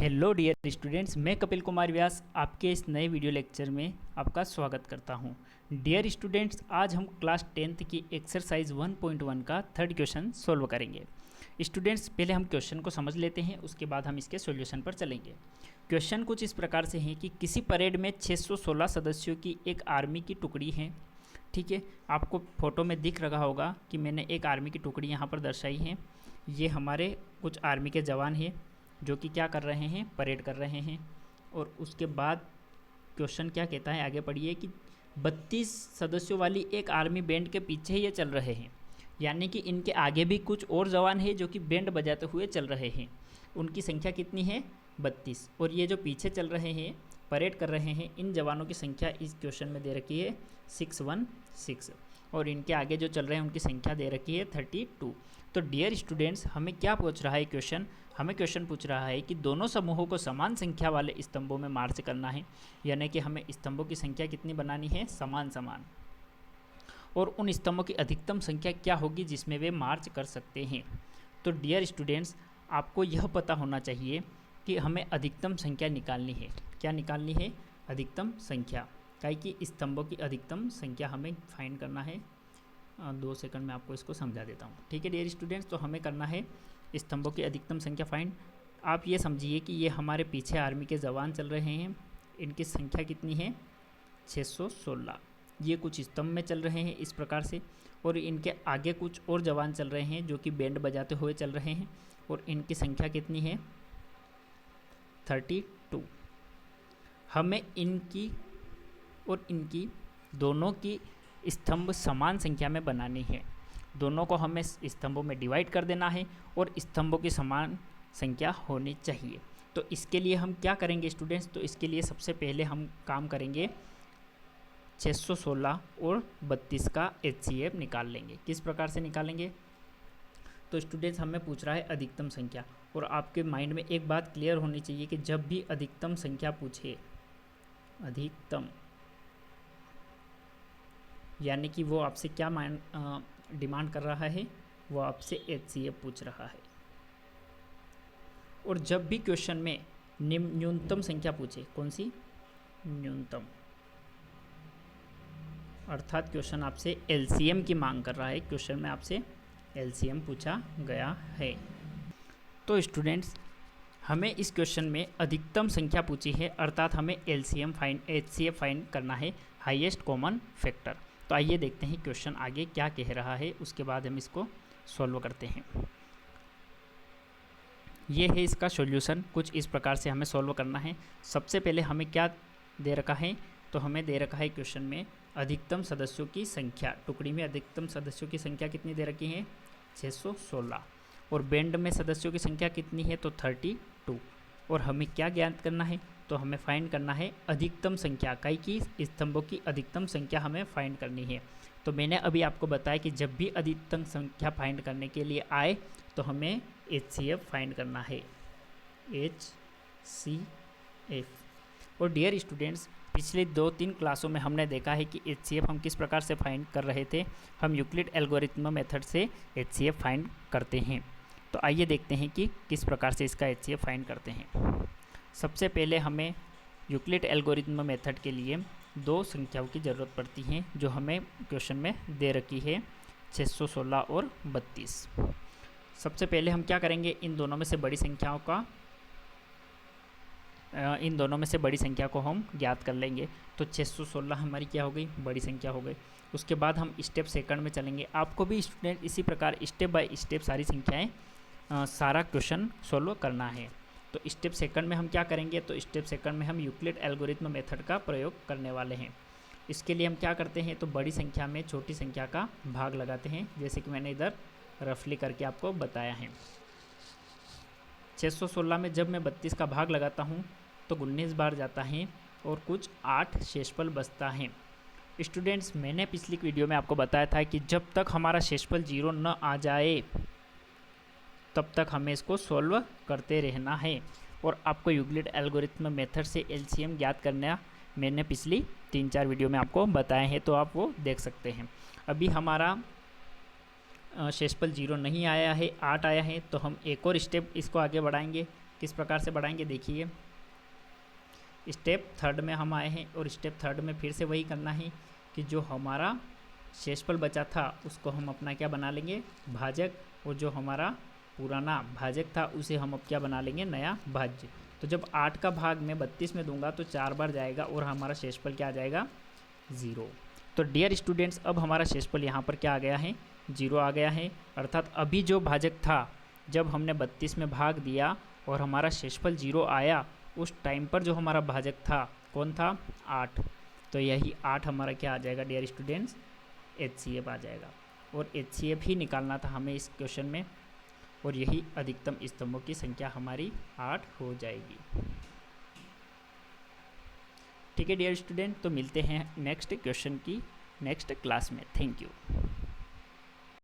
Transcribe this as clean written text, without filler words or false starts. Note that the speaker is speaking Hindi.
हेलो डियर स्टूडेंट्स, मैं कपिल कुमार व्यास आपके इस नए वीडियो लेक्चर में आपका स्वागत करता हूं। डियर स्टूडेंट्स, आज हम क्लास 10th की एक्सरसाइज 1.1 का थर्ड क्वेश्चन सॉल्व करेंगे। स्टूडेंट्स, पहले हम क्वेश्चन को समझ लेते हैं, उसके बाद हम इसके सॉल्यूशन पर चलेंगे। क्वेश्चन कुछ इस प्रकार से है कि किसी परेड में 616 सदस्यों की एक आर्मी की टुकड़ी है। ठीक है, आपको फोटो में दिख रहा होगा कि मैंने एक आर्मी की टुकड़ी यहाँ पर दर्शाई है। ये हमारे कुछ आर्मी के जवान हैं जो कि क्या कर रहे हैं, परेड कर रहे हैं। और उसके बाद क्वेश्चन क्या कहता है, आगे पढ़िए कि 32 सदस्यों वाली एक आर्मी बैंड के पीछे ये चल रहे हैं, यानी कि इनके आगे भी कुछ और जवान हैं जो कि बैंड बजाते हुए चल रहे हैं। उनकी संख्या कितनी है, 32। और ये जो पीछे चल रहे हैं, परेड कर रहे हैं, इन जवानों की संख्या इस क्वेश्चन में दे रखी है 616, और इनके आगे जो चल रहे हैं उनकी संख्या दे रखी है 32। तो डियर स्टूडेंट्स, हमें क्या पूछ रहा है क्वेश्चन, हमें क्वेश्चन पूछ रहा है कि दोनों समूहों को समान संख्या वाले स्तंभों में मार्च करना है, यानी कि हमें स्तंभों की संख्या कितनी बनानी है, समान समान। और उन स्तंभों की अधिकतम संख्या क्या होगी जिसमें वे मार्च कर सकते हैं। तो डियर स्टूडेंट्स, आपको यह पता होना चाहिए कि हमें अधिकतम संख्या निकालनी है। क्या निकालनी है, अधिकतम संख्या, काहे कि स्तंभों की अधिकतम संख्या हमें फाइंड करना है। 2 सेकंड में आपको इसको समझा देता हूँ। ठीक है डियर स्टूडेंट्स, तो हमें करना है स्तंभों की अधिकतम संख्या फाइंड। आप ये समझिए कि ये हमारे पीछे आर्मी के जवान चल रहे हैं, इनकी संख्या कितनी है, 616। ये कुछ स्तंभ में चल रहे हैं इस प्रकार से, और इनके आगे कुछ और जवान चल रहे हैं जो कि बैंड बजाते हुए चल रहे हैं, और इनकी संख्या कितनी है, 32। हमें इनकी और इनकी दोनों की स्तंभ समान संख्या में बनानी है। दोनों को हमें स्तंभों में डिवाइड कर देना है और स्तंभों की समान संख्या होनी चाहिए। तो इसके लिए हम क्या करेंगे स्टूडेंट्स, तो इसके लिए सबसे पहले हम काम करेंगे 616 और 32 का HCF निकाल लेंगे। किस प्रकार से निकालेंगे, तो स्टूडेंट्स हमें पूछ रहा है अधिकतम संख्या, और आपके माइंड में एक बात क्लियर होनी चाहिए कि जब भी अधिकतम संख्या पूछे, अधिकतम यानी कि वो आपसे क्या डिमांड कर रहा है, वो आपसे HCF पूछ रहा है। और जब भी क्वेश्चन में न्यूनतम संख्या पूछे, कौन सी, न्यूनतम, अर्थात क्वेश्चन आपसे LCM की मांग कर रहा है, क्वेश्चन में आपसे LCM पूछा गया है। तो स्टूडेंट्स, हमें इस क्वेश्चन में अधिकतम संख्या पूछी है, अर्थात हमें HCF फाइंड करना है, हाईएस्ट कॉमन फैक्टर। तो आइए देखते हैं क्वेश्चन आगे क्या कह रहा है, उसके बाद हम इसको सॉल्व करते हैं। ये है इसका सॉल्यूशन, कुछ इस प्रकार से हमें सॉल्व करना है। सबसे पहले हमें क्या दे रखा है, तो हमें दे रखा है क्वेश्चन में अधिकतम सदस्यों की संख्या, टुकड़ी में अधिकतम सदस्यों की संख्या कितनी दे रखी है, 616, और बैंड में सदस्यों की संख्या कितनी है, तो 32। और हमें क्या ज्ञात करना है, तो हमें फाइंड करना है अधिकतम संख्या, कई की स्तंभों की अधिकतम संख्या हमें फाइंड करनी है। तो मैंने अभी आपको बताया कि जब भी अधिकतम संख्या फाइंड करने के लिए आए तो हमें HCF फाइंड करना है, HCF। और डियर स्टूडेंट्स, पिछले 2-3 क्लासों में हमने देखा है कि HCF हम किस प्रकार से फाइंड कर रहे थे, हम यूक्लिड एल्गोरिथम मेथड से HCF फाइंड करते हैं। तो आइए देखते हैं कि किस प्रकार से इसका HCF फाइंड करते हैं। सबसे पहले हमें यूक्लिड एल्गोरिथम मेथड के लिए 2 संख्याओं की ज़रूरत पड़ती है जो हमें क्वेश्चन में दे रखी है, 616 और 32। सबसे पहले हम क्या करेंगे, इन दोनों में से बड़ी संख्या को हम ज्ञात कर लेंगे। तो 616 हमारी क्या हो गई, बड़ी संख्या हो गई। उसके बाद हम स्टेप सेकंड में चलेंगे। आपको भी स्टूडेंट इसी प्रकार स्टेप बाय स्टेप सारी संख्याएं सारा क्वेश्चन सॉल्व करना है। तो स्टेप सेकंड में हम क्या करेंगे, तो स्टेप सेकंड में हम यूक्लिड एल्गोरिथम मेथड का प्रयोग करने वाले हैं। इसके लिए हम क्या करते हैं, तो बड़ी संख्या में छोटी संख्या का भाग लगाते हैं, जैसे कि मैंने इधर रफली करके आपको बताया है। 616 में जब मैं 32 का भाग लगाता हूँ तो 19 बार जाता है और कुछ 8 शेषफल बचता है। स्टूडेंट्स, मैंने पिछली वीडियो में आपको बताया था कि जब तक हमारा शेषफल 0 न आ जाए तब तक हमें इसको सॉल्व करते रहना है। और आपको यूक्लिड एल्गोरिथम मेथड से LCM ज्ञात करना मैंने पिछली 3-4 वीडियो में आपको बताए हैं, तो आप वो देख सकते हैं। अभी हमारा शेषफल 0 नहीं आया है, 8 आया है, तो हम एक और स्टेप इसको आगे बढ़ाएंगे। किस प्रकार से बढ़ाएंगे देखिए, स्टेप थर्ड में हम आए हैं और स्टेप थर्ड में फिर से वही करना है कि जो हमारा शेषफल बचा था उसको हम अपना क्या बना लेंगे, भाजक, और जो हमारा पुराना भाजक था उसे हम अब क्या बना लेंगे, नया भाज्य। तो जब 8 का भाग मैं 32 में दूंगा तो 4 बार जाएगा और हमारा शेषफल क्या आ जाएगा, 0। तो डियर स्टूडेंट्स अब हमारा शेषफल यहाँ पर क्या आ गया है, 0 आ गया है। अर्थात अभी जो भाजक था जब हमने 32 में भाग दिया और हमारा शेषफल 0 आया, उस टाइम पर जो हमारा भाजक था कौन था, 8। तो यही 8 हमारा क्या आ जाएगा डियर स्टूडेंट्स, HCF आ जाएगा। और HCF ही निकालना था हमें इस क्वेश्चन में, और यही अधिकतम स्तंभों की संख्या हमारी 8 हो जाएगी। ठीक है डियर स्टूडेंट, तो मिलते हैं नेक्स्ट क्वेश्चन की नेक्स्ट क्लास में। Thank you.